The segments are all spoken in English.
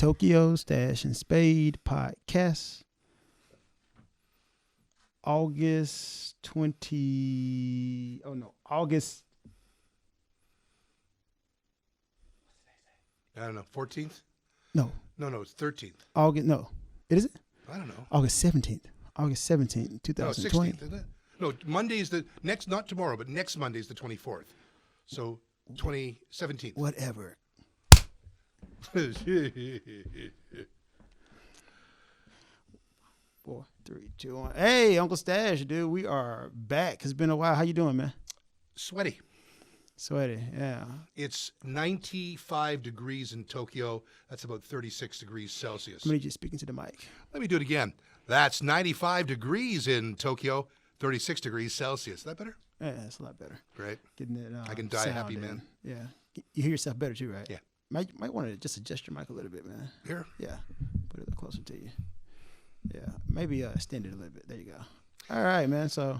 Tokyo Stash and Spade podcast. August 14th. I don't know, 14th? No, it's 13th. Is it? I don't know. August 17th, 2020. No, 16th, isn't it? No, Monday is the next, not tomorrow, but next Monday is the 24th. So 2017. Whatever. 4, 3, 2, 1. Hey, Uncle Stash, dude, we are back. It's been a while. How you doing, man? Sweaty, yeah. It's 95 degrees in Tokyo. That's about 36 degrees Celsius. I'm going to just speaking to the mic. Let me do it again. That's 95 degrees in Tokyo, 36 degrees Celsius. Is that better? Yeah, it's a lot better. Great. Getting it. I can die a happy man. Yeah. You hear yourself better too, right? Yeah. Might want to just adjust your mic a little bit, man. Here? Yeah. Put it a little closer to you. Yeah. Maybe extend it a little bit. There you go. All right, man. So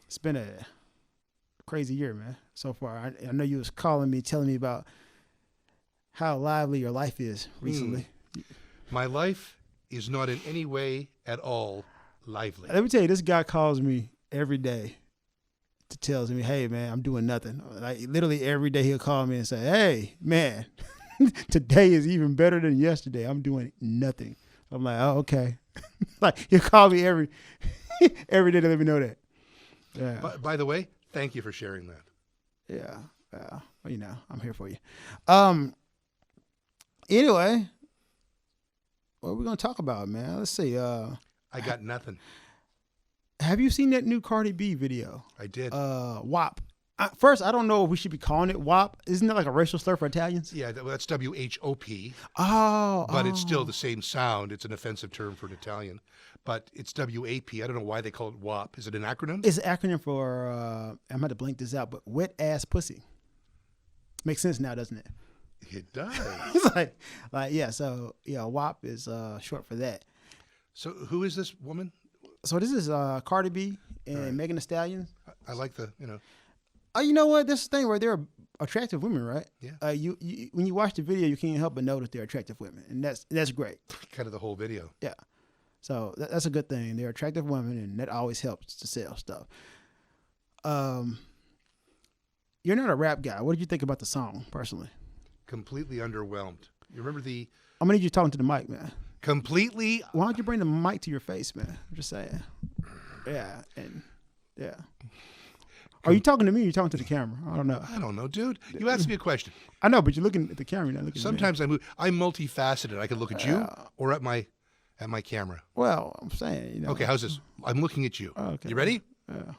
it's been a crazy year, man, so far. I know you was calling me, telling me about how lively your life is recently. My life is not in any way at all lively. Let me tell you, this guy calls me every day to tells me, hey, man, I'm doing nothing. Like literally every day he'll call me and say, hey, man, today is even better than yesterday. I'm doing nothing. I'm like, oh, okay. Like he'll call me every day to let me know that. Yeah. By the way, thank you for sharing that. Yeah. Well, I'm here for you. Anyway, what are we gonna talk about, man? Let's see. I got nothing. Have you seen that new Cardi B video? I did. WAP. First, I don't know if we should be calling it WAP. Isn't that like a racial slur for Italians? Yeah, that's WHOP. Oh. But it's still the same sound. It's an offensive term for an Italian. But it's WAP. I don't know why they call it WAP. Is it an acronym? It's an acronym for, I'm going to blank this out, but wet ass pussy. Makes sense now, doesn't it? It does. It's like, yeah, so, yeah, WAP is short for that. So who is this woman? So this is Cardi B and Megan Thee Stallion. I like the, You know what? This thing where they're attractive women, right? Yeah. You when you watch the video, you can't help but notice they're attractive women, and that's great. Kind of the whole video. Yeah. So that's a good thing. They're attractive women, and that always helps to sell stuff. You're not a rap guy. What did you think about the song, personally? Completely underwhelmed. You remember the... I'm going to need you talking to the mic, man. Completely... Why don't you bring the mic to your face, man? I'm just saying. Yeah. Are you talking to me or are you talking to the camera? I don't know. I don't know, dude. You asked me a question. I know, but you're looking at the camera. You're not looking Sometimes at me. I'm multifaceted. I can look at you or at my camera. Well, I'm saying, Okay, how's this? I'm looking at you. Okay. You ready? Yeah.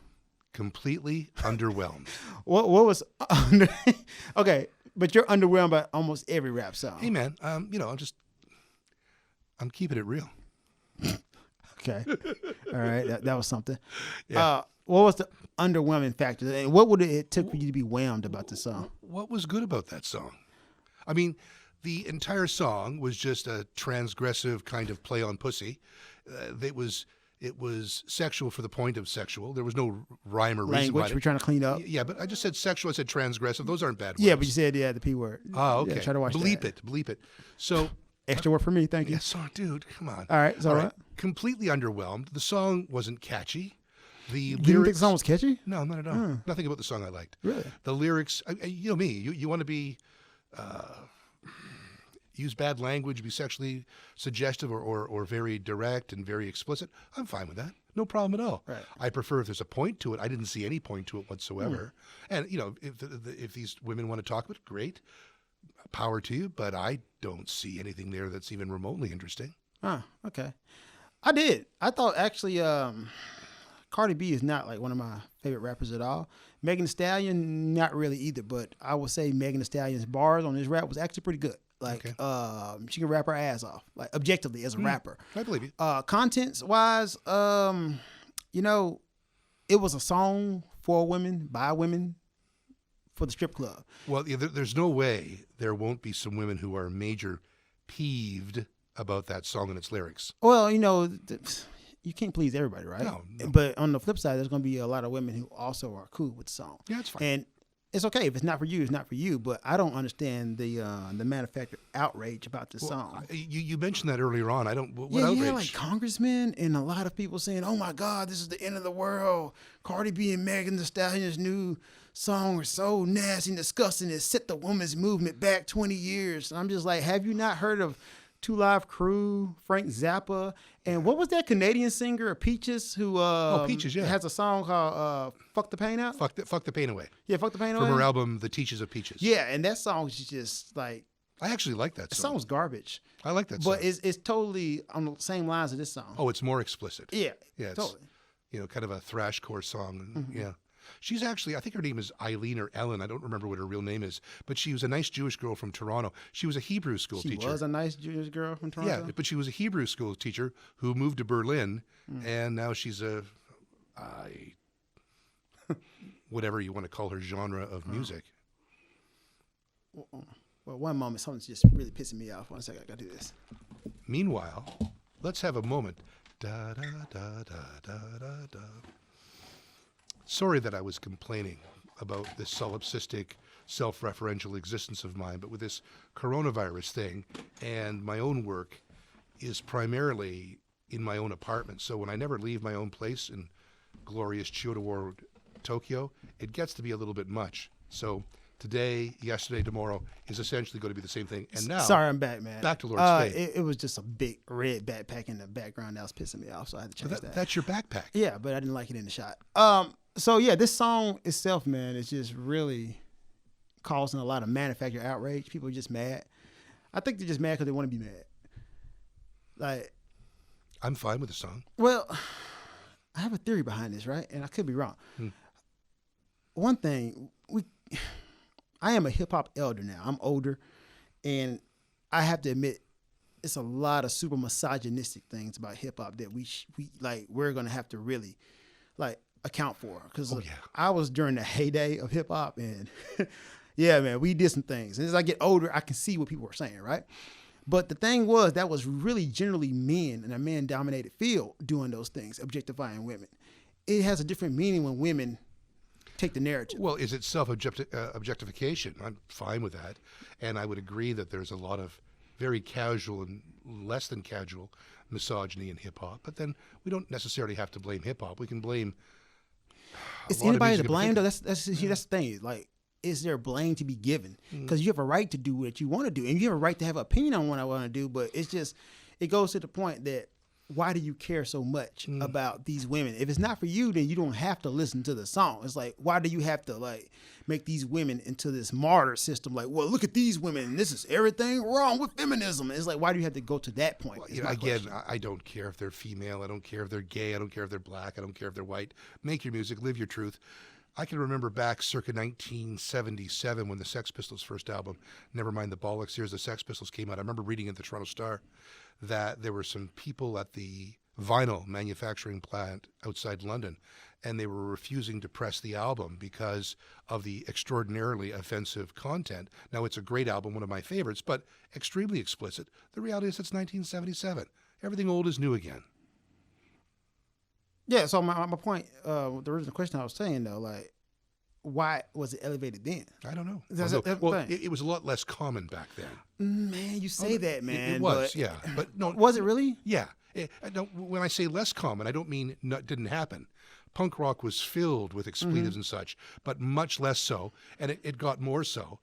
Completely underwhelmed. What was okay, but you're underwhelmed by almost every rap song. Hey, man, I'm keeping it real. Okay. All right. That was something. Yeah. What was the underwhelming factor? And what would it took for you to be whelmed about the song? What was good about that song? I mean, the entire song was just a transgressive kind of play on pussy. It was sexual for the point of sexual. There was no rhyme or reason. Language. We're trying to clean up. Yeah, but I just said sexual. I said transgressive. Those aren't bad words. Yeah, but you said the P word. Oh, okay. Yeah, try to watch Bleep that. it. So extra word for me. Thank you. yes, dude. Come on. All right. It's all right. Completely underwhelmed. The song wasn't catchy. The You lyrics. didn't think the song was catchy? No, not at all. Nothing about the song I liked. Really? The lyrics. You know me. You want to be. Use bad language, be sexually suggestive or very direct and very explicit, I'm fine with that. No problem at all. Right. I prefer if there's a point to it. I didn't see any point to it whatsoever. And, if these women want to talk about it, great. Power to you. But I don't see anything there that's even remotely interesting. Okay. I did. I thought actually Cardi B is not like one of my favorite rappers at all. Megan Thee Stallion, not really either. But I would say Megan Thee Stallion's bars on his rap was actually pretty good. Like, she can rap her ass off, like objectively as a rapper. I believe you. Contents wise, it was a song for women, by women, for the strip club. Well, there's no way there won't be some women who are major peeved about that song and its lyrics. Well, you can't please everybody, right? No. But on the flip side, there's going to be a lot of women who also are cool with the song. Yeah, that's fine. And it's okay if it's not for you. It's not for you. But I don't understand the manufactured outrage about this song. You mentioned that earlier on. I don't. What Yeah, outrage? yeah, like congressmen and a lot of people saying, "Oh my God, this is the end of the world." Cardi B and Megan Thee Stallion's new song are so nasty and disgusting. It set the women's movement back 20 years. And I'm just like, have you not heard of Two Live Crew, Frank Zappa, and what was that Canadian singer, Peaches, who Peaches, yeah, has a song called "Fuck the Pain Out"? Fuck the Pain Away. Yeah, "Fuck the Pain Away" from her album The Teachers of Peaches. Yeah, and that song is just like, I actually like that the song. song's garbage. I like that song. But it's totally on the same lines as this song. Oh, it's more explicit. Yeah, Yeah, it's, totally. kind of a thrashcore song. Yeah. She's actually, I think her name is Eileen or Ellen. I don't remember what her real name is, but she was a nice Jewish girl from Toronto. She was a Hebrew school teacher. She was a nice Jewish girl from Toronto? Yeah, but she was a Hebrew school teacher who moved to Berlin, and now she's whatever you want to call her genre of music. Well, one moment, something's just really pissing me off. 1 second, I gotta do this. Meanwhile, let's have a moment. Da, da, da, da, da, da, da. Sorry that I was complaining about this solipsistic, self-referential existence of mine, but with this coronavirus thing, and my own work is primarily in my own apartment. So when I never leave my own place in glorious Chiyoda Ward, Tokyo, it gets to be a little bit much. So today, yesterday, tomorrow is essentially going to be the same thing. And now, sorry, I'm back, man. Back to Lord's Spade. It was just a big red backpack in the background that was pissing me off, so I had to change that. That's your backpack. Yeah, but I didn't like it in the shot. So yeah, this song itself, man, is just really causing a lot of manufactured outrage. People are just mad. I think they're just mad because they want to be mad. Like, I'm fine with the song. Well, I have a theory behind this, right? And I could be wrong. One thing, I am a hip hop elder now. I'm older, and I have to admit, it's a lot of super misogynistic things about hip hop that we're gonna have to really account for. Because I was during the heyday of hip hop, and yeah, man, we did some things. And as I get older, I can see what people are saying, right? But the thing was, that was really generally men in a man-dominated field doing those things, objectifying women. It has a different meaning when women take the narrative. Well, is it self-objectification? I'm fine with that. And I would agree that there's a lot of very casual and less than casual misogyny in hip-hop. But then we don't necessarily have to blame hip-hop. We can blame Is anybody to blame, though? That's the thing. Like, is there blame to be given? Because you have a right to do what you want to do, and you have a right to have an opinion on what I want to do. But it's just, it goes to the point that, why do you care so much about these women? If it's not for you, then you don't have to listen to the song. It's like, why do you have to make these women into this martyr system? Like, well, look at these women, and this is everything wrong with feminism. It's like, why do you have to go to that point? Well, again, I don't care if they're female. I don't care if they're gay. I don't care if they're black. I don't care if they're white. Make your music, live your truth. I can remember back circa 1977 when the Sex Pistols' first album, Never Mind the Bollocks, Here's the Sex Pistols, came out. I remember reading in the Toronto Star that there were some people at the vinyl manufacturing plant outside London, and they were refusing to press the album because of the extraordinarily offensive content. Now, it's a great album, one of my favorites, but extremely explicit. The reality is it's 1977. Everything old is new again. Yeah, so my point, the original question I was saying, though, why was it elevated then? I don't know. Well, it was a lot less common back then. Man, you say that, man. It was, yeah. But no, was it really? Yeah. When I say less common, I don't mean it didn't happen. Punk rock was filled with expletives and such, but much less so, and it got more so.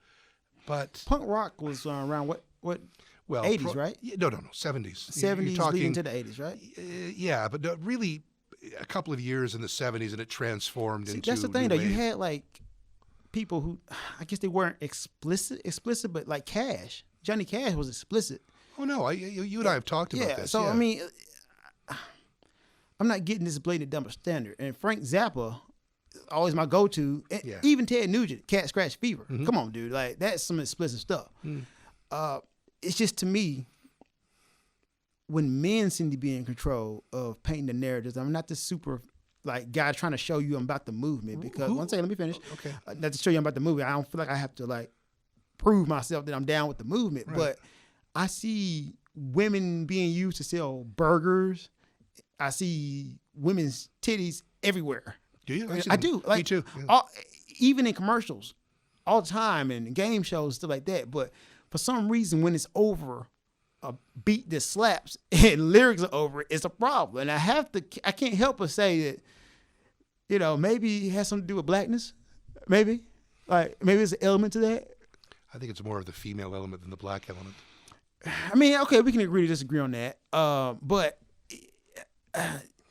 But punk rock was around what? Well, 80s, right? No, 70s. 70s leading to the 80s, right? Yeah, but really a couple of years in the 70s, and it transformed into. That's the thing, though. Wave. You had people who, I guess they weren't explicit, but like Cash. Johnny Cash was explicit. Oh no, you and I have talked about this. So I mean, I'm not getting this blatant double standard. And Frank Zappa, always my go-to. Yeah. Even Ted Nugent, Cat Scratch Fever. Come on, dude. That's some explicit stuff. It's just, to me, when men seem to be in control of painting the narratives, I'm not the super guy trying to show you I'm about the movement, because one second, let me finish. Okay. Not to show you I'm about the movement. I don't feel like I have to prove myself that I'm down with the movement. Right. But I see women being used to sell burgers. I see women's titties everywhere. Do you? I do. Me too. Yeah. Even in commercials. all the time and game shows, stuff like that. But for some reason, when it's over a beat that slaps and lyrics are over, it's a problem. And I can't help but say that, you know, maybe it has something to do with blackness. Maybe it's an element to that. I think it's more of the female element than the black element. I mean, okay, we can agree to disagree on that. But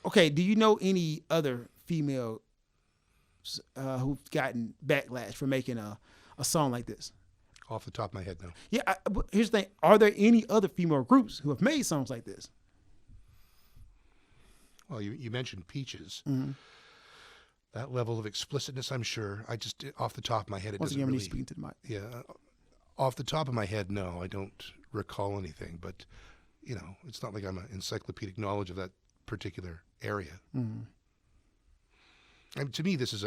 okay, do you know any other female who've gotten backlash for making a song like this? Off the top of my head, no. Yeah, but here's the thing. Are there any other female groups who have made songs like this? Well, you mentioned Peaches. Mm-hmm. That level of explicitness, I'm sure. I just, off the top of my head, it doesn't really... speaking to the mic. Yeah. Off the top of my head, no, I don't recall anything. But, you know, it's not like I'm an encyclopedic knowledge of that particular area. Mm-hmm. And to me, this is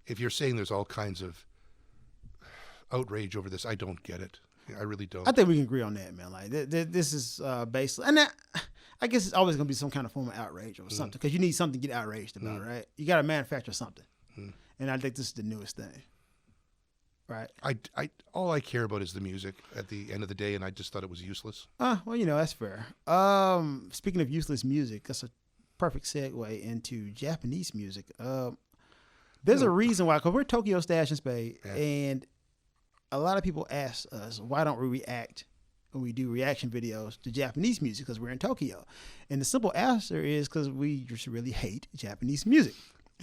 if you're saying there's all kinds of outrage over this, I don't get it. I really don't. I think we can agree on that, man. Like this is basically, and I guess it's always going to be some kind of form of outrage or something, because you need something to get outraged about, right? You got to manufacture something, and I think this is the newest thing, right? I all I care about is the music at the end of the day, and I just thought it was useless. Well, you know, that's fair. Speaking of useless music, that's a perfect segue into Japanese music. There's a reason why, because we're Tokyo Stash and Spade, and a lot of people ask us, why don't we react when we do reaction videos to Japanese music, because we're in Tokyo? And the simple answer is because we just really hate Japanese music.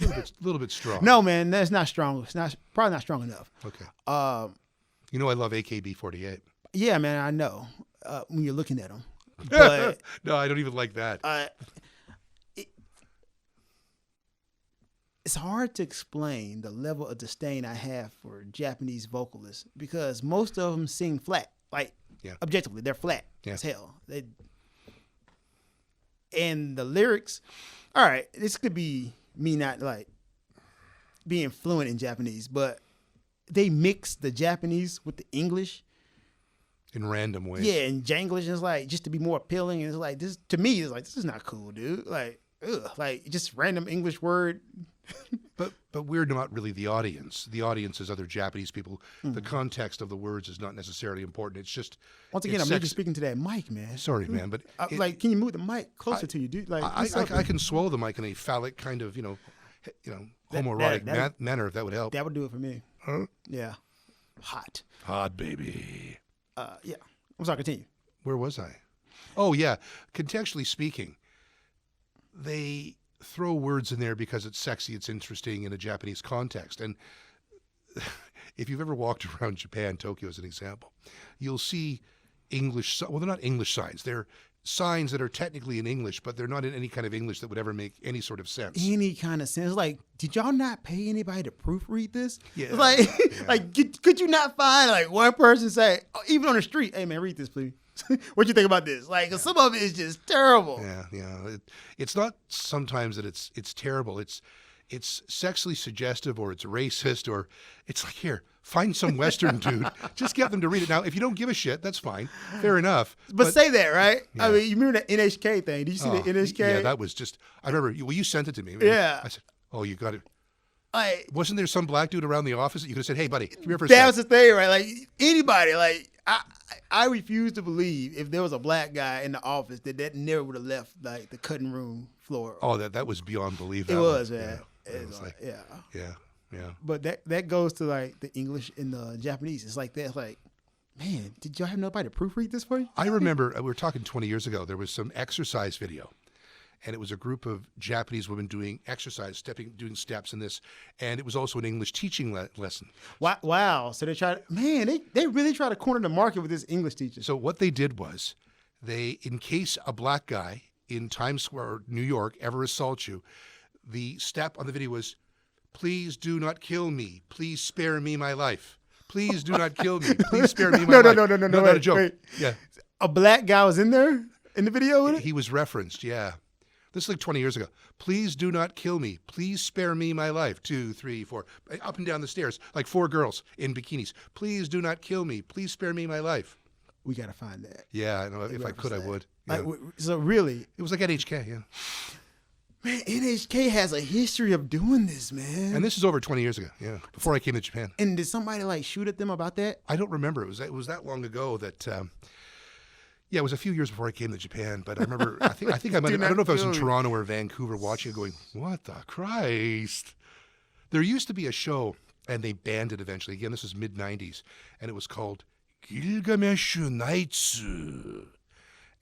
A little bit strong. No, man, that's not strong. It's probably not strong enough. Okay. You know I love AKB48. Yeah, man, I know when you're looking at them. But no, I don't even like that. It's hard to explain the level of disdain I have for Japanese vocalists, because most of them sing flat. Like, objectively, they're flat as hell. And the lyrics, all right, this could be me not like being fluent in Japanese, but they mix the Japanese with the English in random ways. Yeah, and Janglish is like just to be more appealing. And it's like this to me is like, this is not cool, dude. Like, like just random English word. But we're not really the audience. The audience is other Japanese people. The context of the words is not necessarily important. It's just once again, I'm just speaking to that mic, man. Sorry, man, but like, can you move the mic closer to you, dude? Like, I can swallow the mic in a phallic kind of, homoerotic manner, if that would help. That would do it for me. Huh? Yeah, hot, baby. Yeah. I'm sorry. Continue. Where was I? Oh yeah. Contextually speaking, they throw words in there because it's sexy, it's interesting in a Japanese context. And if you've ever walked around Japan, Tokyo as an example, you'll see English, well, they're not English signs. They're signs that are technically in English, but they're not in any kind of English that would ever make any sort of sense. Any kind of sense. Like, did y'all not pay anybody to proofread this? Yeah. Like, could you not find like one person say, even on the street, hey man, read this, please. What you think about this? Like, some of it is just terrible. Yeah. It's not sometimes that it's terrible. It's sexually suggestive, or it's racist, or it's like, here, find some Western dude. Just get them to read it. Now, if you don't give a shit, that's fine. Fair enough. But say that, right? Yeah. I mean, you remember that NHK thing? Did you see the NHK? Yeah, that was just, I remember, you sent it to me. Yeah. I said, oh, you got it. Like, wasn't there some black dude around the office that you could have said, hey, buddy, come here for a that sec. was the thing, right? Like, anybody, like, I refuse to believe if there was a black guy in the office that never would have left like the cutting room floor. Oh, that was beyond belief. It was, man. Yeah. It was like, yeah. But that goes to like the English and the Japanese. It's like that. Like, man, did y'all have nobody to proofread this for you? I remember we were talking 20 years ago. There was some exercise video, and it was a group of Japanese women doing exercise, doing steps in this, and it was also an English teaching lesson. Wow! So they they really try to corner the market with this English teacher. So what they did was, in case a black guy in Times Square, or New York, ever assaults you, the step on the video was, "Please do not kill me. Please spare me my life. Please do not kill me. Please spare me my life." No, not a joke. Wait. Yeah, a black guy was in there in the video with it? He was referenced. Yeah. This is like 20 years ago. "Please do not kill me. Please spare me my life." 2, 3, 4. Up and down the stairs, like 4 girls in bikinis. "Please do not kill me. Please spare me my life." We got to find that. Yeah, I know. If I could, I would. Yeah. Like, so really? It was like NHK, yeah. Man, NHK has a history of doing this, man. And this is over 20 years ago. Yeah, before I came to Japan. And did somebody like shoot at them about that? I don't remember. It was that long ago that. Yeah, it was a few years before I came to Japan, but I remember. I think I don't know if I was in Toronto or Vancouver watching it, going, "What the Christ!" There used to be a show, and they banned it eventually. Again, this was mid '90s, and it was called Gilgamesh Nights.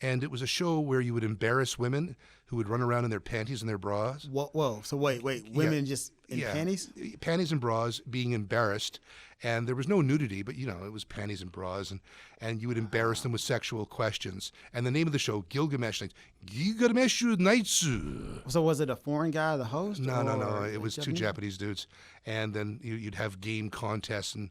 And it was a show where you would embarrass women who would run around in their panties and their bras. Whoa. So wait. Women just in panties? Panties and bras being embarrassed. And there was no nudity, but, it was panties and bras. And you would embarrass them with sexual questions. And the name of the show, Gilgamesh Nights. Gilgamesh Nights. So was it a foreign guy, the host? No. It was two Japanese dudes. And then you'd have game contests. And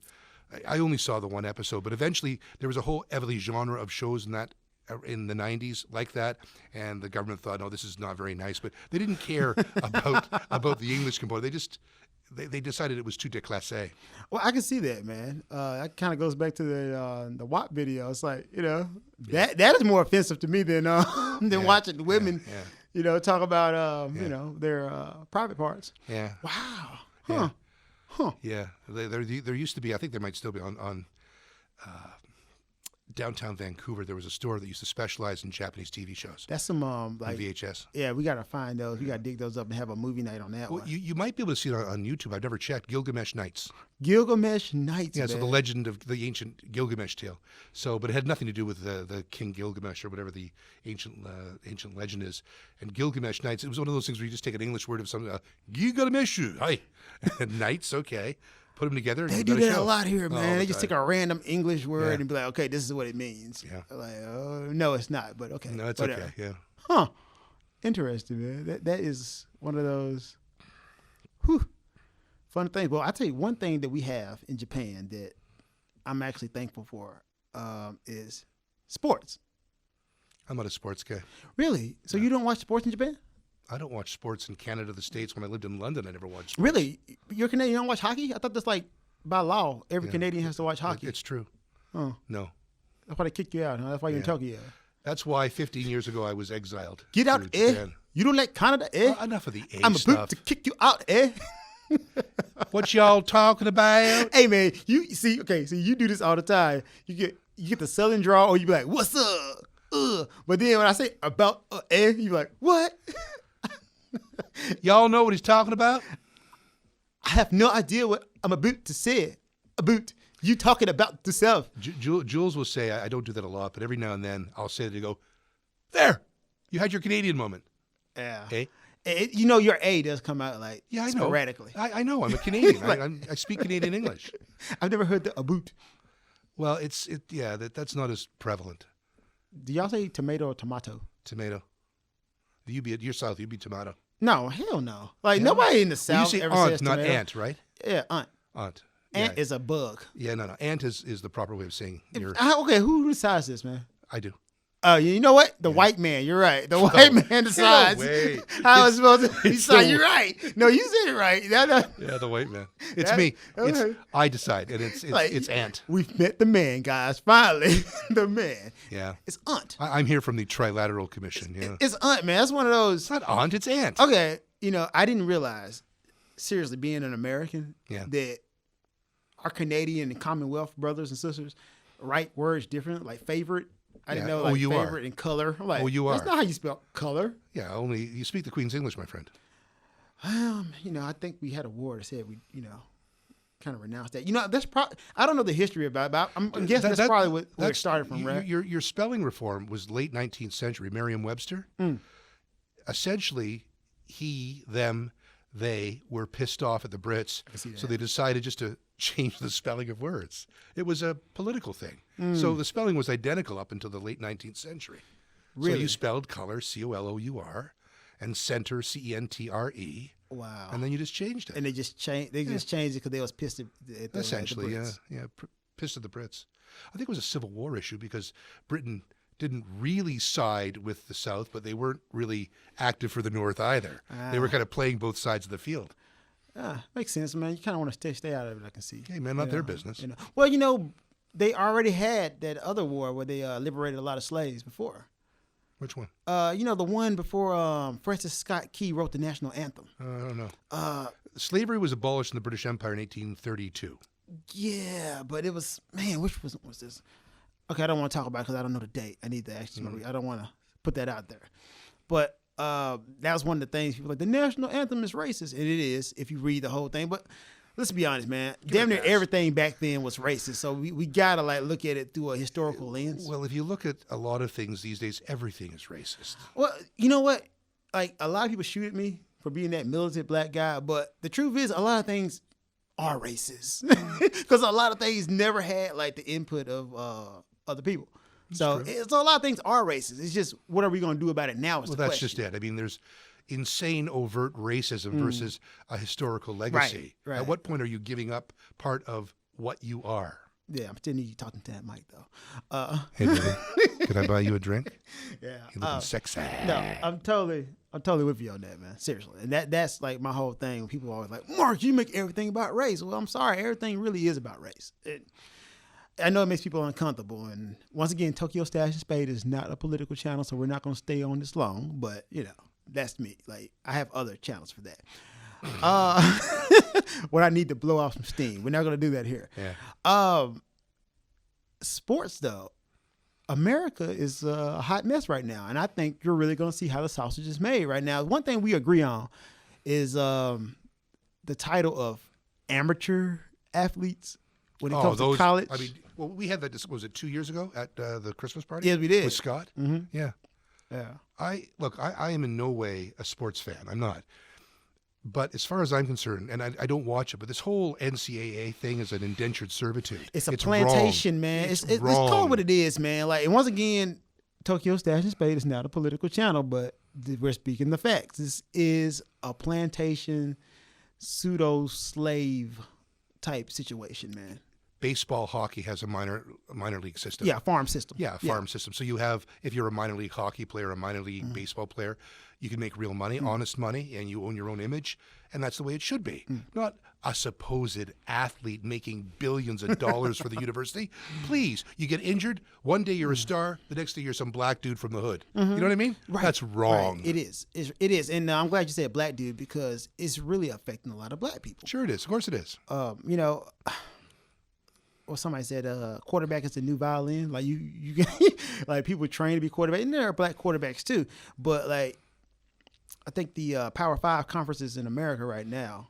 I only saw the one episode. But eventually, there was a whole heavily genre of shows in the 90s like that, and the government thought, no, this is not very nice, but they didn't care about the English component. They decided it was too déclassé. Well, I can see that, man. That kind of goes back to the WAP video. It's like, that is more offensive to me than watching women, talk about their private parts. Yeah. Wow. Huh. Yeah. There used to be, I think there might still be on downtown Vancouver, there was a store that used to specialize in Japanese TV shows. That's some like VHS. Yeah, we gotta find those. We gotta dig those up and have a movie night on that one. You might be able to see it on YouTube. I've never checked. Gilgamesh Nights. Gilgamesh Nights. Yeah, man. So the legend of the ancient Gilgamesh tale. So, but it had nothing to do with the King Gilgamesh or whatever the ancient legend is. And Gilgamesh Nights, it was one of those things where you just take an English word of something. Gilgamesh, hi, Nights, okay. Put them together. And they do that a lot here, man. They just take a random English word and be like, okay, this is what it means. Yeah. Like, no, it's not, but okay. No, it's whatever. okay, yeah. Huh. Interesting, man. That is one of those fun things. Well, I'll tell you one thing that we have in Japan that I'm actually thankful for is sports. I'm not a sports guy. Really? So you don't watch sports in Japan? I don't watch sports in Canada, the States. When I lived in London, I never watched sports. Really? You're Canadian, you don't watch hockey? I thought that's like by law, every Canadian has to watch hockey. It's true. Oh. No. That's why they kicked you out, huh? That's why you're in Tokyo. That's why 15 years ago I was exiled. Get out, eh? You don't like Canada, eh? Enough of the I'm stuff. about to kick you out, eh? What y'all talking about? Hey, man, you do this all the time. You get the southern draw, or you be like, what's up? But then when I say about, eh, you be like, what? Y'all know what he's talking about? I have no idea what I'm about to say. About you talking about yourself. Jules will say, I don't do that a lot, but every now and then I'll say that you go, there, you had your Canadian moment. Yeah. Okay? Your A does come out like sporadically. I know. I'm a Canadian. I speak Canadian English. I've never heard the about. Well, that's not as prevalent. Do y'all say tomato or tomato? Tomato. You're South. You'd be tomato. No, hell no. Like nobody in the South you say ever aunt, says not tomato. ant, right? Yeah, aunt. Aunt. Ant is a bug. Yeah, no. Ant is the proper way of saying. Okay, who decides this, man? I do. Oh, you know what? The white man. You're right. The white man decides. No way. How it's supposed to decide. You're right. No, you said it right. Yeah, the white man. It's me. I decide, and it's Ant. We've met the man, guys. Finally, the man. Yeah. It's Aunt. I'm here from the Trilateral Commission. Yeah. It's Aunt, man. That's one of those. It's not Aunt. It's Ant. Okay. I didn't realize, seriously, being an American, that our Canadian and Commonwealth brothers and sisters write words different, like favorite. I didn't know favorite and color. Like, you are. That's not how you spell color. Yeah, only you speak the Queen's English, my friend. I think we had a war that said we, kind of renounced that. That's probably, I don't know the history about it, but I'm guessing that's probably where it started from, right? Your spelling reform was late 19th century, Merriam-Webster. Essentially, he, them, they were pissed off at the Brits, so they decided just to change the spelling of words. It was a political thing. So the spelling was identical up until the late 19th century. Really? So you spelled color, C-O-L-O-U-R, and center, C-E-N-T-R-E. Wow. And then you just changed it. And they just changed it because they was pissed at the Essentially, Brits. pissed at the Brits. I think it was a Civil War issue because Britain didn't really side with the South, but they weren't really active for the North either. They were kind of playing both sides of the field. Makes sense, man. You kind of want to stay out of it, I can see. Hey, man, not their business. Well, they already had that other war where they liberated a lot of slaves before. Which one? The one before Francis Scott Key wrote the national anthem. I don't know. Slavery was abolished in the British Empire in 1832. Yeah, but it was, man, which was this? Okay, I don't want to talk about it because I don't know the date. I need to actually, I don't want to put that out there. But that was one of the things people were like, the national anthem is racist. And it is if you read the whole thing. But let's be honest, man. Damn near everything back then was racist. So we got to look at it through a historical lens. Well, if you look at a lot of things these days, everything is racist. Well, you know what? A lot of people shoot at me for being that militant black guy. But the truth is a lot of things are racist. Because a lot of things never had the input of other people. So a lot of things are racist. It's just, what are we going to do about it now? Well, that's just it. I mean, there's insane overt racism versus a historical legacy. Right. At what point are you giving up part of what you are? Yeah, I'm still need you talking to that mic though. Hey, baby, can I buy you a drink? Yeah, you looking sexy. No, I'm totally with you on that, man. Seriously, and that's my whole thing. People are always like, Mark, you make everything about race. Well, I'm sorry, everything really is about race. I know it makes people uncomfortable, and once again, Tokyo Stash and Spade is not a political channel, so we're not going to stay on this long. But that's me. I have other channels for that. When I need to blow off some steam, we're not going to do that here. Yeah. Sports though, America is a hot mess right now, and I think you're really going to see how the sausage is made right now. One thing we agree on is the title of amateur athletes when it comes to college. I mean, well, we had that. Was it 2 years ago at the Christmas party? Yes, we did. With Scott. Mm-hmm. Yeah. Yeah. I am in no way a sports fan. I'm not. But as far as I'm concerned, and I don't watch it, but this whole NCAA thing is an indentured servitude. It's plantation, wrong. man. It's wrong. called what it is, man. And once again, Tokyo Stash and Spade is not a political channel, but we're speaking the facts. This is a plantation, pseudo-slave type situation, man. Baseball, hockey has a minor league system. Yeah, farm system. Yeah, farm system. So you have, if you're a minor league hockey player, a minor league baseball player, you can make real money, honest money, and you own your own image, and that's the way it should be. Not a supposed athlete making billions of dollars for the university. Please, you get injured, one day you're a star, the next day you're some black dude from the hood. You know what I mean? Right. That's wrong. Right. It is. And I'm glad you said black dude because it's really affecting a lot of black people. Sure it is. Of course it is. Or somebody said quarterback is the new violin. You people train to be quarterback, and there are black quarterbacks too. But I think the Power 5 conferences in America right now,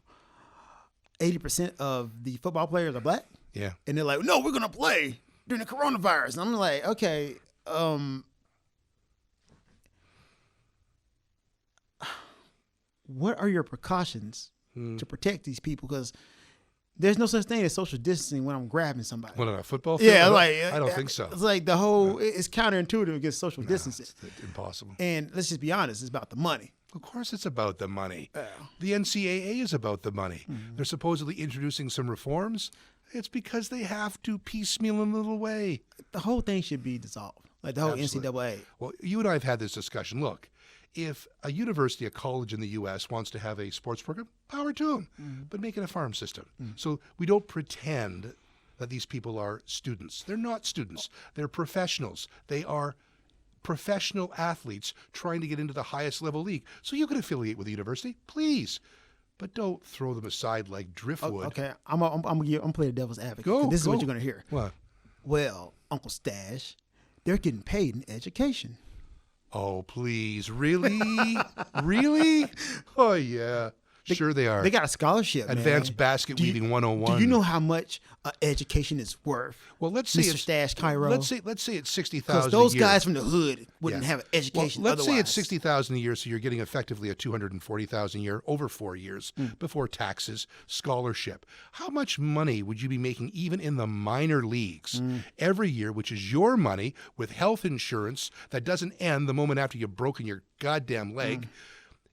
80% of the football players are black. Yeah. And they're like, no, we're gonna play during the coronavirus. And I'm like, okay, what are your precautions to protect these people? Because there's no such thing as social distancing when I'm grabbing somebody. What, on a football field? Yeah, I don't think so. It's the whole, it's counterintuitive against social distancing. It's impossible. And let's just be honest, it's about the money. Of course it's about the money. Yeah. The NCAA is about the money. They're supposedly introducing some reforms. It's because they have to piecemeal in a little way. The whole thing should be dissolved, the whole Absolutely. NCAA. Well, you and I have had this discussion. Look, if a university, a college in the U.S. wants to have a sports program, power to them, but make it a farm system. So we don't pretend that these people are students. They're not students. They're professionals. They are professional athletes trying to get into the highest level league. So you can affiliate with the university, please, but don't throw them aside like driftwood. Okay, I'm playing the devil's advocate. Go, This is go. what you're going to hear. What? Well, Uncle Stash, they're getting paid in education. Oh, please. Really? Really? Oh, yeah. Sure they are. They got a scholarship, Advanced man. Basket Weaving 101. Do you know how much education is worth? Well, let's say Mr. it's Stash Cairo. Let's say it's 60,000 because those guys from the hood wouldn't have an education. Well, let's say it's otherwise. 60,000 a year, so you're getting effectively a 240,000 a year over 4 years before taxes, scholarship. How much money would you be making even in the minor leagues every year, which is your money with health insurance that doesn't end the moment after you've broken your goddamn leg?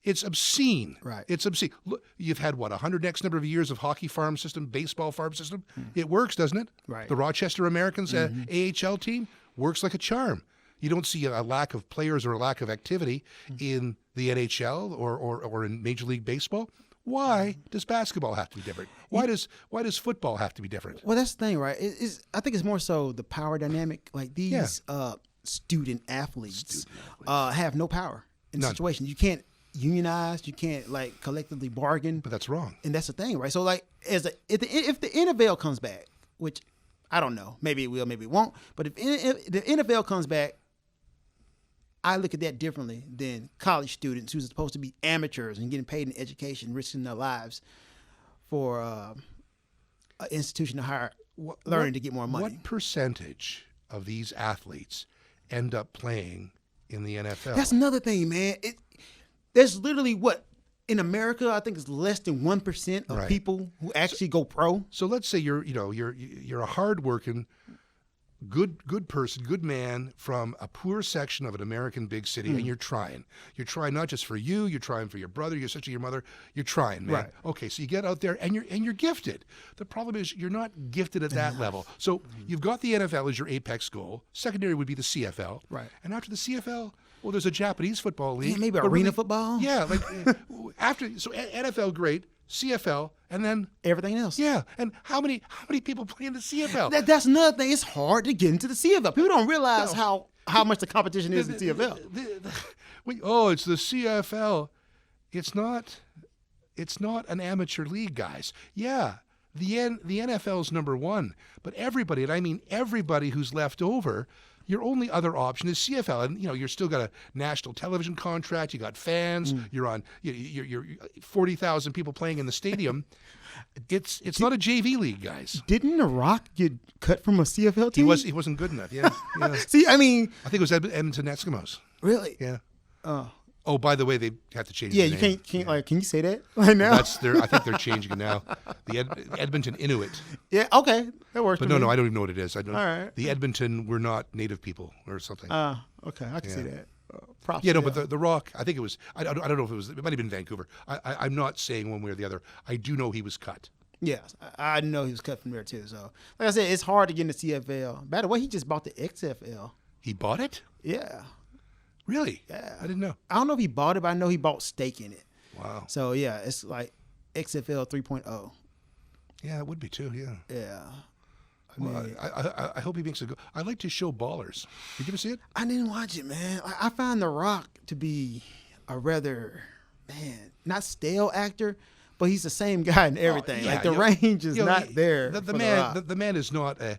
It's obscene. Right. It's obscene. Look, you've had, 100X number of years of hockey farm system, baseball farm system. It works, doesn't it? Right. The Rochester Americans AHL team works like a charm. You don't see a lack of players or a lack of activity in the NHL or in Major League Baseball. Why does basketball have to be different? Why does football have to be different? Well, that's the thing, right? I think it's more so the power dynamic. These student athletes have no power in the situation. You can't unionize, you can't like collectively bargain. But that's wrong. And that's the thing, right? So like if the NFL comes back, which I don't know, maybe it will, maybe it won't, but if the NFL comes back, I look at that differently than college students who are supposed to be amateurs and getting paid in education, risking their lives for an institution to hire, learning to get more money. What percentage of these athletes end up playing in the NFL? That's another thing, man. There's literally in America, I think it's less than 1% of people who actually go pro. So let's say you're a hardworking, good person, good man from a poor section of an American big city, and you're trying. You're trying not just for you, you're trying for your brother, your sister, your mother. You're trying, man. Right. Okay, so you get out there and you're gifted. The problem is you're not gifted at that level. So you've got the NFL as your apex goal. Secondary would be the CFL. Right. And after the CFL, well, there's a Japanese football league. Yeah, maybe arena football. Yeah, like so NFL great, CFL, and then everything else. Yeah, and how many people play in the CFL? That's another thing. It's hard to get into the CFL. People don't realize how much the competition is in CFL. It's the CFL. It's not an amateur league, guys. Yeah, the NFL's number one, but everybody, and I mean everybody who's left over, your only other option is CFL, and you're still got a national television contract. You got fans. You're on. You're 40,000 people playing in the stadium. It's not a JV league, guys. Didn't The Rock get cut from a CFL team? He wasn't good enough. Yeah. See, I mean, I think it was Edmonton Eskimos. Really? Yeah. Oh, by the way, they have to change. Yeah, the you name. can't like. Can you say that right now? I think they're changing it now. The Edmonton Inuit. Yeah. Okay, that works. But no, I don't even know what it is. I don't. All right. The Edmonton, we're not native people or something. Okay, I can see that. Props. Yeah, no, but the Rock, I think it was. I don't know if it was. It might have been Vancouver. I'm not saying one way or the other. I do know he was cut. Yes, I know he was cut from there too. So, like I said, it's hard to get in the CFL. By the way, he just bought the XFL. He bought it? Yeah. Really? Yeah. I didn't know. I don't know if he bought it, but I know he bought stake in it. Wow. So, yeah, it's like XFL 3.0. Yeah, it would be too, yeah. Yeah. I hope he makes a go. I like to show Ballers. Did you ever see it? I didn't watch it, man. I find The Rock to be a rather, not stale actor, but he's the same guy in everything. Like the range is not there. The man is not a.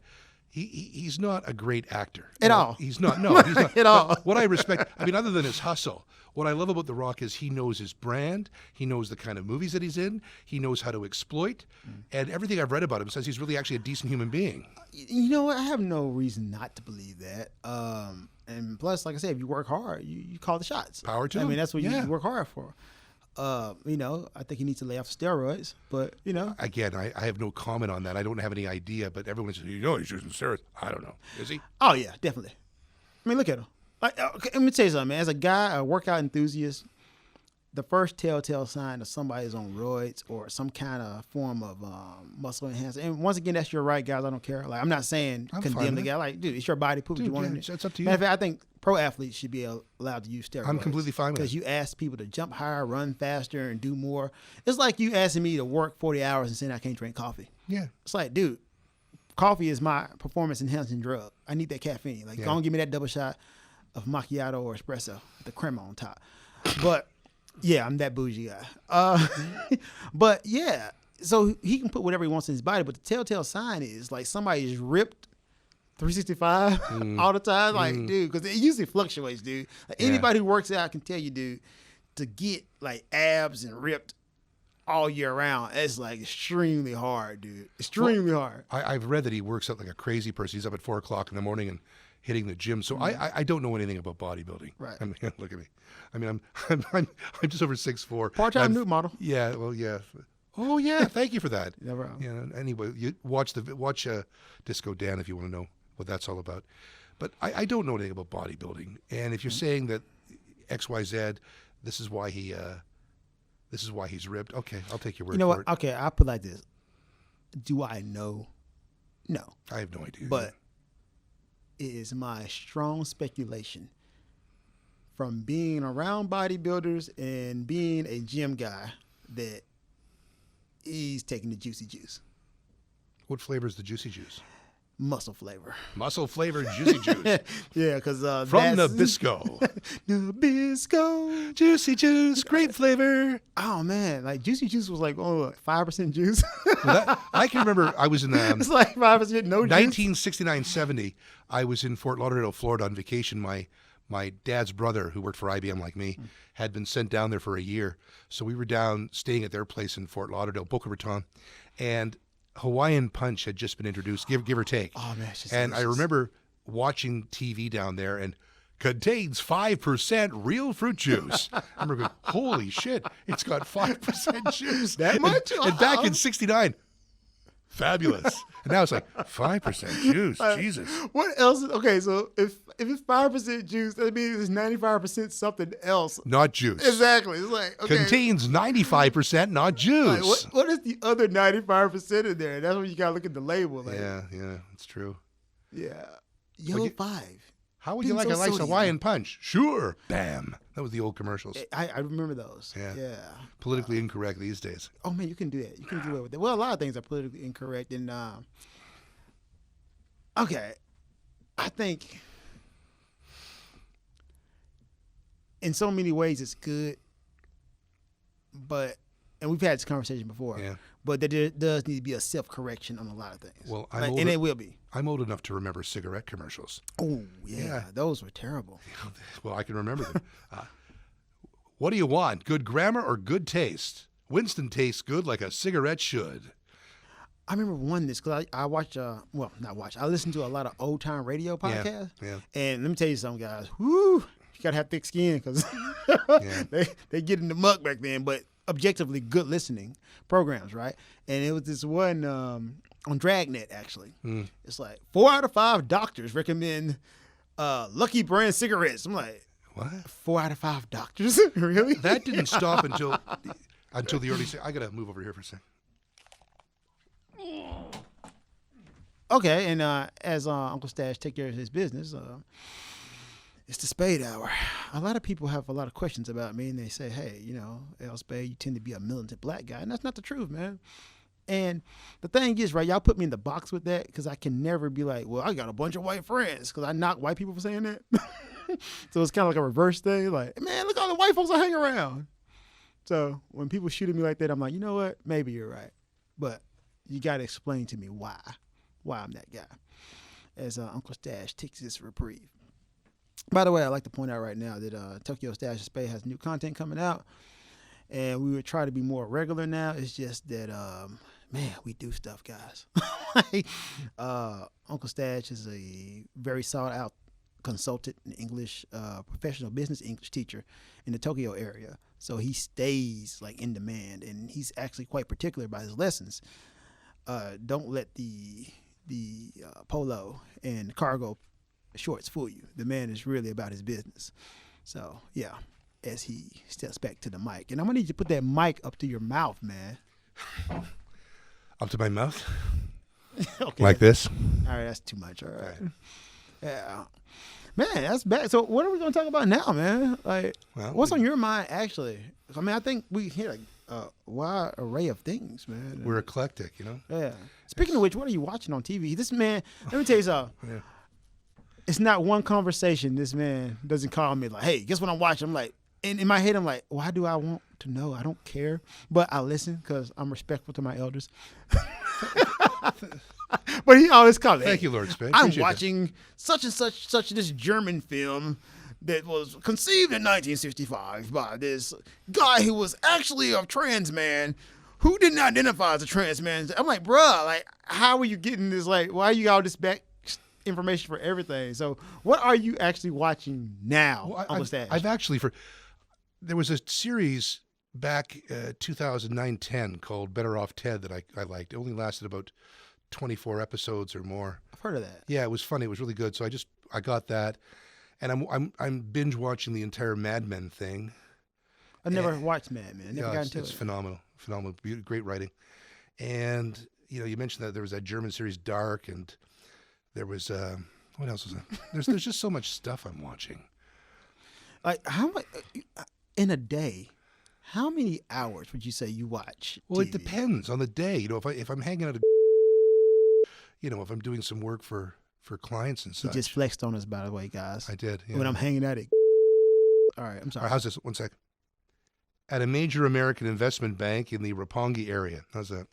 He's not a great actor at all. He's not. No, he's not at all. What I respect, I mean, other than his hustle, what I love about The Rock is he knows his brand. He knows the kind of movies that he's in. He knows how to exploit, and everything I've read about him says he's really actually a decent human being. You know what? I have no reason not to believe that. And plus, like I said, if you work hard, you call the shots. Power to him. I mean, that's what you work hard for. I think he needs to lay off steroids, but Again, I have no comment on that. I don't have any idea, but everyone says, he's using steroids. I don't know. Is he? Oh yeah, definitely. I mean, look at him. Okay, let me tell you something, man. As a guy, a workout enthusiast, the first telltale sign of somebody's on roids or some kind of form of muscle enhancement. And once again, that's your right, guys. I don't care. Like, I'm not saying condemn the guy. Like, dude, it's your body. Put what you want in it. It's up to you. Matter of fact, I think pro athletes should be allowed to use steroids. I'm completely fine with it. Because you ask people to jump higher, run faster, and do more. It's like you asking me to work 40 hours and saying I can't drink coffee. Yeah. It's like, dude, coffee is my performance-enhancing drug. I need that caffeine. Like, don't give me that double shot of macchiato or espresso with the crema on top. But... yeah, I'm that bougie guy. But yeah, so he can put whatever he wants in his body. But the telltale sign is like somebody is ripped 365 all the time. Like, dude, because it usually fluctuates, dude. Like, anybody who works out can tell you, dude, to get like abs and ripped all year round, it's like extremely hard, dude. Extremely hard. I've read that he works out like a crazy person. He's up at 4 o'clock in the morning and hitting the gym. So I don't know anything about bodybuilding. Right. I mean, look at me. I mean, I'm just over 6'4". Part-time nude model. Yeah. Well, yeah. Oh yeah. Thank you for that. Never wrong. Yeah. Anyway, you watch Disco Dan if you want to know what that's all about. But I don't know anything about bodybuilding. And if you're saying that XYZ, this is why he's ripped. Okay, I'll take your word for it. You know what? Okay, I'll put it like this. Do I know? No. I have no idea. But it is my strong speculation from being around bodybuilders and being a gym guy that he's taking the juicy juice. What flavor is the juicy juice? muscle flavor. Muscle flavored juicy juice. Yeah, because From Nabisco. Nabisco. Juicy juice, great flavor. Oh, man. Like, juicy juice was like, 5% juice. I can remember I was in It's like 5% no juice. 1969-70. I was in Fort Lauderdale, Florida on vacation. My dad's brother, who worked for IBM like me, had been sent down there for a year. So we were down staying at their place in Fort Lauderdale, Boca Raton. And Hawaiian Punch had just been introduced, give or take. Oh, man. It's just and delicious. I remember watching TV down there and contains 5% real fruit juice. I remember going, holy shit, it's got 5% juice. That much? And back in 69, fabulous. And now it's like 5% juice. Jesus. What else? Okay, so if it's 5% juice, that means it's 95% something else. Not juice. Exactly. It's like, okay. Contains 95%, not juice. Like, what is the other 95% in there? That's when you got to look at the label. Like, Yeah, it's true. Yeah. Yellow 5. How would you like a nice Hawaiian Punch? Sure. Bam. That was the old commercials. I remember those. Yeah. Politically incorrect these days. Oh, man, you can do that. You can do it with that. Well, a lot of things are politically incorrect. And, okay, I think in so many ways it's good, and we've had this conversation before, but there does need to be a self-correction on a lot of things. Well, and it will be. I'm old enough to remember cigarette commercials. Oh, yeah. Those were terrible. Well, I can remember them. What do you want, good grammar or good taste? Winston tastes good like a cigarette should. I remember one this because I watch, I listen to a lot of old-time radio podcasts. Yeah. And let me tell you something, guys. Whoo, you got to have thick skin because they get in the muck back then, but objectively good listening programs, right? And it was this one on Dragnet, actually. It's like 4 out of 5 doctors recommend Lucky Brand cigarettes. I'm like, what? 4 out of 5 doctors? Really? That didn't stop until the early. I got to move over here for a second. Okay, and as Uncle Stash take care of his business, it's the Spade Hour. A lot of people have a lot of questions about me, and they say, hey, L-Spade, you tend to be a militant black guy. And that's not the truth, man. And the thing is, right, y'all put me in the box with that because I can never be like, well, I got a bunch of white friends because I knock white people for saying that. So it's kind of like a reverse thing. Like, man, look at all the white folks I hang around. So when people shoot at me like that, I'm like, you know what? Maybe you're right. But you got to explain to me why I'm that guy. As Uncle Stash takes this reprieve. By the way, I'd like to point out right now that Tokyo Stash and Spade has new content coming out. And we would try to be more regular now. It's just that, man, we do stuff, guys. Uncle Stash is a very sought-out consultant in English, professional business English teacher in the Tokyo area. So he stays, like, in demand. And he's actually quite particular about his lessons. Don't let the polo and cargo shorts fool you. The man is really about his business. So, yeah, as he steps back to the mic. And I'm going to need you to put that mic up to your mouth, man. Up to my mouth? Okay. Like this? All right, that's too much. All right. Yeah. Man, that's bad. So what are we going to talk about now, man? Like, what's on your mind, actually? I mean, I think we hit a wide array of things, man. We're eclectic, Yeah. Speaking of which, what are you watching on TV? This man, let me tell you something. Yeah. It's not one conversation this man doesn't call me like, hey, guess what I'm watching? I'm like, and in my head, I'm like, why do I want to know? I don't care. But I listen because I'm respectful to my elders. But he always calls me. Thank you, Lord Spade. I'm watching such and such this German film that was conceived in 1965 by this guy who was actually a trans man who didn't identify as a trans man. I'm like, bruh, like, how are you getting this? Like, why are you all this back information for everything? So what are you actually watching now? Well, I've actually, there was a series back 2009-10 called Better Off Ted that I liked. It only lasted about 24 episodes or more. I've heard of that. Yeah, it was funny. It was really good. So I got that, and I'm binge watching the entire Mad Men thing. I've never watched Mad Men. Never got into it. It's phenomenal, great writing. And you mentioned that there was that German series Dark, and there was what else was there? There's just so much stuff I'm watching. Like, how much in a day? How many hours would you say you watch? Well, TV? It depends on the day. If I'm hanging out, if I'm doing some work for clients and He such. just flexed on us, by the way, guys. I did. Yeah. When I'm hanging out at. All right, I'm All sorry. right, how's this? One sec. At a major American investment bank in the Roppongi area. How's that?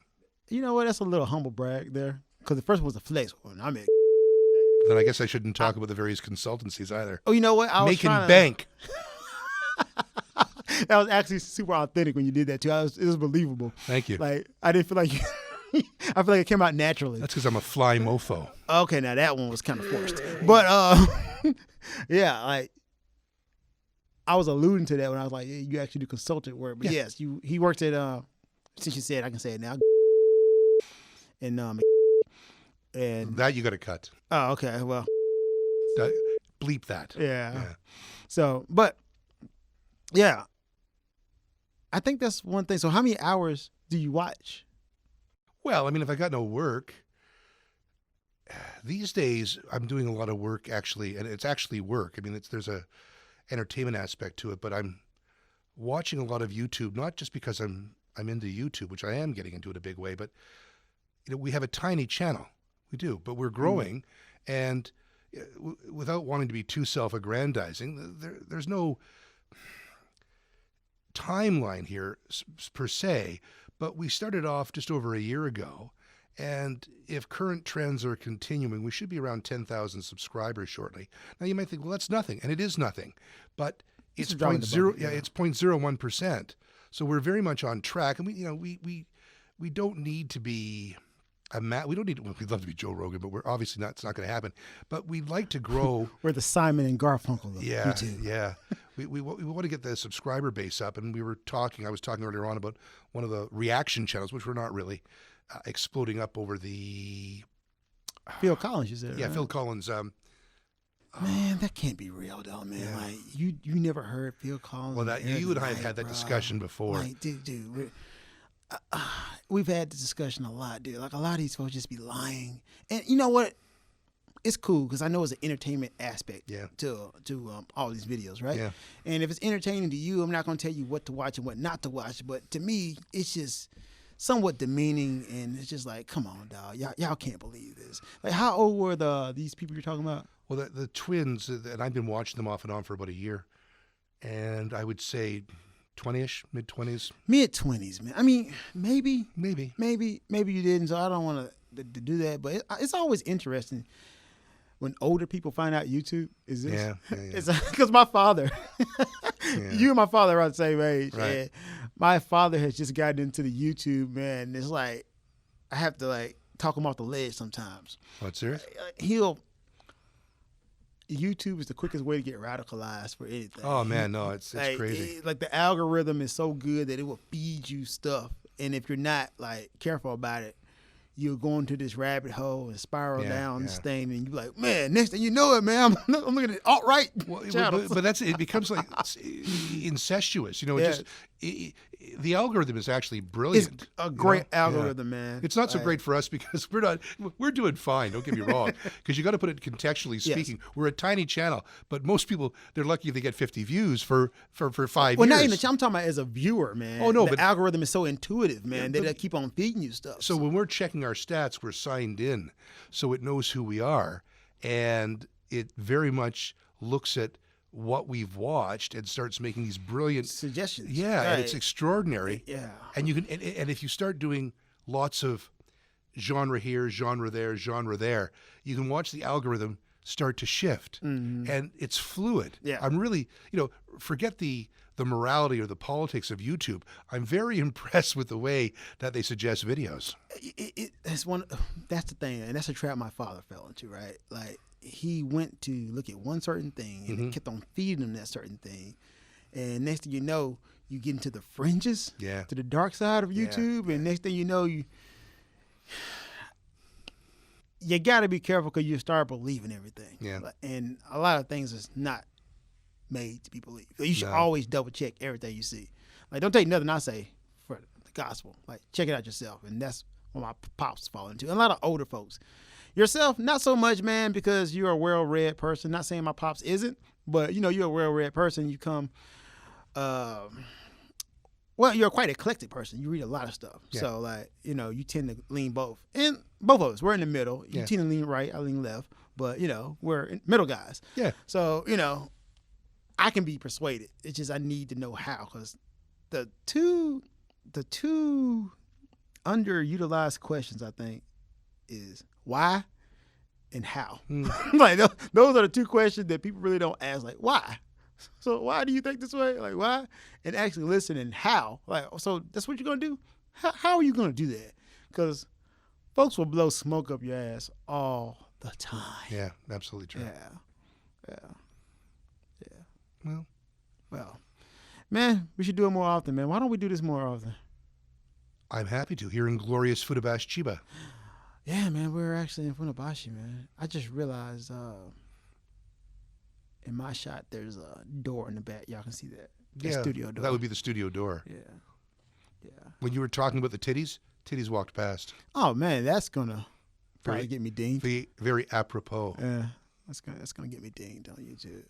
You know what? That's a little humble brag there. Because the first one was a flex one. I'm at. Then I guess I shouldn't talk about the various consultancies either. Oh, you know what? I was Making trying to- bank. That was actually super authentic when you did that too. It was believable. Thank you. Like I didn't feel like I feel like it came out naturally. That's because I'm a fly mofo. Okay, now that one was kind of forced. But yeah, like I was alluding to that when I was like, yeah, you actually do consultant work. But yes, he works at since you said I can say it now. And That you got to cut. oh, okay, well, Bleep that. yeah. So, but yeah, I think that's one thing. So, how many hours do you watch? Well, I mean, if I got no work, these days I'm doing a lot of work actually, and it's actually work. I mean, there's a entertainment aspect to it, but I'm watching a lot of YouTube, not just because I'm into YouTube, which I am getting into it a big way, but we have a tiny channel. We do, but we're growing, and without wanting to be too self-aggrandizing, there's no timeline here per se, but we started off just over a year ago, and if current trends are continuing, we should be around 10,000 subscribers shortly. Now you might think, well, that's nothing, and it is nothing, but it's 0.01%. So we're very much on track, and we don't need to be we don't need. Well, we'd love to be Joe Rogan, but we're obviously not. It's not going to happen. But we'd like to grow. We're the Simon and Garfunkel of Yeah, YouTube. yeah. We want to get the subscriber base up, and I was talking earlier on about one of the reaction channels, which we're not really exploding up over the. Phil Collins, you said. Yeah, right? Phil Collins. Man, that can't be real though, man. Yeah. Like you never heard Phil Collins. Well, you and I have Like, had that bro. discussion before. Like, dude, we've had this discussion a lot, dude. Like a lot of these folks just be lying, and you know what? It's cool because I know it's an entertainment aspect to all these videos, right? Yeah. And if it's entertaining to you, I'm not going to tell you what to watch and what not to watch. But to me, it's just somewhat demeaning, and it's just like, come on, dog, y'all can't believe this. Like, how old were these people you're talking about? Well, the twins, and I've been watching them off and on for about a year, and I would say 20-ish, mid-20s. Mid-20s, man. I mean, maybe Maybe. you didn't. So I don't want to do that. But it's always interesting when older people find out YouTube is this. Yeah. It's because my father, you and my father are the same age, Right. and my father has just gotten into the YouTube, man. And it's like I have to like talk him off the ledge sometimes. What, serious? YouTube is the quickest way to get radicalized for anything. Oh man, no, it's like, crazy. Like the algorithm is so good that it will feed you stuff, and if you're not like careful about it, you'll go into this rabbit hole and spiral down this thing, and you're like, man, next thing you know it, man, I'm looking at alt-right channels. But it becomes like incestuous. The algorithm is actually brilliant. It's a great algorithm, man. It's not so great for us because we're doing fine. Don't get me wrong, because you got to put it contextually speaking. Yes. We're a tiny channel, but most people, they're lucky if they get 50 views for 5 years. Well, not even. I'm talking about as a viewer, man. Oh no, the algorithm is so intuitive, man. They keep on feeding you stuff. So when we're checking our stats, we're signed in, so it knows who we are, and it very much looks at what we've watched and starts making these brilliant suggestions. Yeah, and it's extraordinary. Yeah, and you can, and if you start doing lots of genre here, genre there, you can watch the algorithm start to shift, and it's fluid. Yeah, I'm really, forget the morality or the politics of YouTube. I'm very impressed with the way that they suggest videos. That's the thing, and that's a trap my father fell into, right? Like, he went to look at one certain thing and it kept on feeding him that certain thing. And next thing you know, you get into the fringes, to the dark side of YouTube. And next thing you know, you got to be careful because you start believing everything. Yeah. And a lot of things is not made to be believed. So you should always double check everything you see. Like, don't take nothing I say for the gospel. Like, check it out yourself. And that's what my pops fall into. And a lot of older folks. Yourself, not so much, man, because you're a well-read person. Not saying my pops isn't, but, you're a well-read person. You come, what Well, you're a quite eclectic person. You read a lot of stuff. Yeah. So, like, you know, you tend to lean both. And both of us, we're in the middle. You Yeah. tend to lean right, I lean left. But, you know, we're middle guys. Yeah. So, you know, I can be persuaded. It's just I need to know how. Because the two underutilized questions, I think, is why and how. Like, those are the two questions that people really don't ask. Like, why? So why do you think this way? Like, why? And actually listen and how. Like, so that's what you're going to do? How are you going to do that? Because folks will blow smoke up your ass all the time. Yeah, absolutely true. Yeah. Well, man, we should do it more often, man. Why don't we do this more often? I'm happy to. Here in glorious Funabashi Chiba. Yeah, man, we're actually in Funabashi, man. I just realized in my shot, there's a door in the back. Y'all can see that. The studio door. That would be the studio door. Yeah. When you were talking about the titties walked past. Oh, man, that's going to probably get me dinged. Very apropos. Yeah, that's gonna get me dinged on YouTube.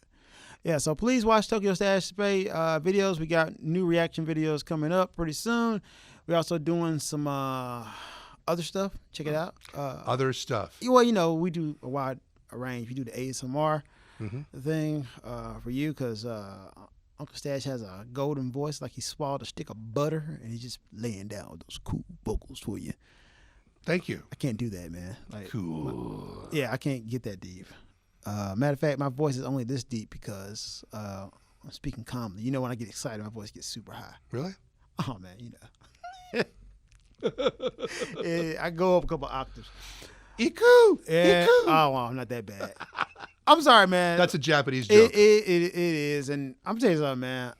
Yeah, so please watch Tokyo Stash Spade videos. We got new reaction videos coming up pretty soon. We're also doing some other stuff. Check it out. Other stuff. Well, you know, we do a wide range. We do the ASMR thing for you because Uncle Stash has a golden voice, like he swallowed a stick of butter, and he's just laying down those cool vocals for you. Thank you. I can't do that, man. Like, cool. I can't get that deep. Matter of fact, my voice is only this deep because I'm speaking calmly. You know, when I get excited, my voice gets super high. Really? Oh, man, you know. I go up a couple octaves. Iku! Yeah. Iku! Oh, well, I'm not that bad. I'm sorry, man. That's a Japanese joke. It is. And I'm telling you something, man.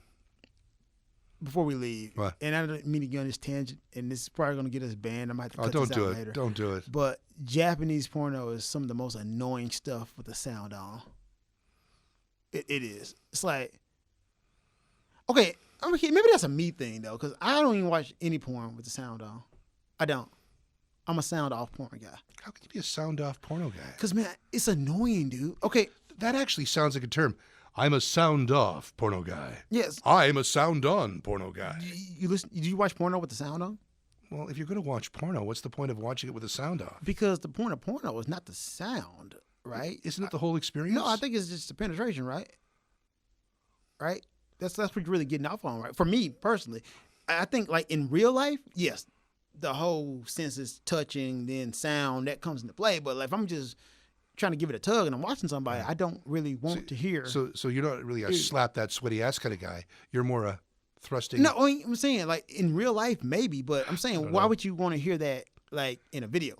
Before we leave, what? And I don't mean to get on this tangent, and this is probably going to get us banned. I might have to cut don't this do out it. later. Don't do it. But Japanese porno is some of the most annoying stuff with the sound on. It is. It's like, okay, maybe that's a me thing, though, because I don't even watch any porn with the sound on. I don't. I'm a sound off porn guy. How can you be a sound off porno guy? Because, man, it's annoying, dude. Okay. That actually sounds like a term. I'm a sound off porno guy. Yes. I'm a sound on porno guy. Do you watch porno with the sound on? Well, if you're going to watch porno, what's the point of watching it with the sound off? Because the point of porno is not the sound, right? Isn't it the whole experience? No, I think it's just the penetration, right? Right? That's what you're really getting off on, right? For me, personally. I think, like, in real life, yes, the whole senses, touching, then sound, that comes into play. But like, if I'm just trying to give it a tug and I'm watching somebody, I don't really want to hear. So you're not really a slap that sweaty ass kind of guy. You're more a thrusting. No, I'm saying, like, in real life, maybe, but I'm saying, why would you want to hear that, like, in a video?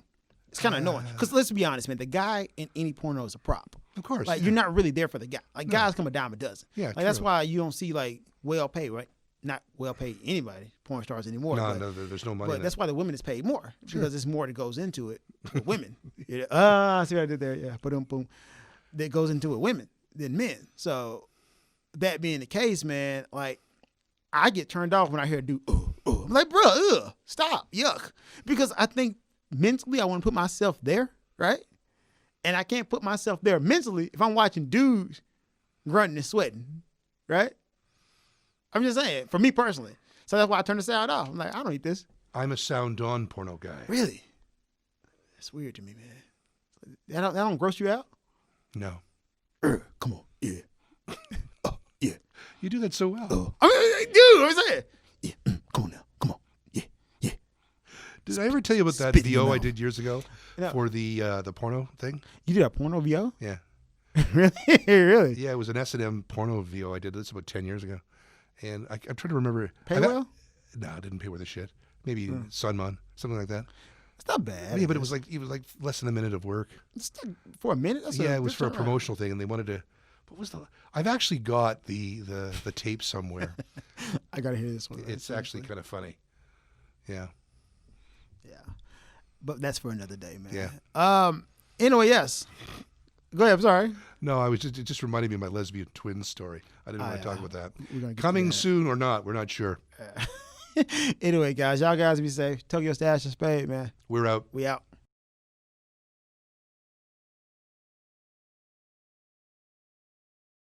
It's kind of annoying. Because let's be honest, man, the guy in any porno is a prop. Of course. Like, you're not really there for the guy. Like, guys come a dime a dozen. Yeah, like, that's why you don't see, like, well-paid, right? Not well-paid anybody, porn stars anymore. No, there's no money. But that's why the women is paid more. Because there's more that goes into it with women. I see what I did there. Yeah, boom. That goes into it women than men. So, that being the case, man, like, I get turned off when I hear a dude, I'm like, bro, stop, yuck. Because I think mentally I want to put myself there, right? And I can't put myself there mentally if I'm watching dudes grunting and sweating, right? I'm just saying, for me personally. So that's why I turn the sound off. I'm like, I don't need this. I'm a sound on porno guy. Really? That's weird to me, man. That don't gross you out? No. Come on, yeah. Oh, yeah. You do that so well. Dude, I'm saying. Yeah, come on now. Come on. Yeah. Did I ever tell you about that VO I did years ago for the porno thing? You did a porno VO? Yeah. Really? Yeah, it was an S&M porno VO I did this about 10 years ago. And I'm trying to remember. Pay well? No, I didn't pay worth a shit. Maybe Sunman, something like that. It's not bad. Yeah, but it was like less than a minute of work. It's not, for a minute? It was for a promotional thing, and they wanted to. What was the? I've actually got the tape somewhere. I gotta hear this one. Right? It's actually kind of funny. Yeah. Yeah, but that's for another day, man. Yeah. Anyway, yes. Go ahead. I'm sorry. No, it just reminded me of my lesbian twins story. I didn't want to talk about that. Get Coming soon or not, we're not sure. Anyway, guys, y'all guys be safe. Tokyo Stash and Spade, man. We're out. We out.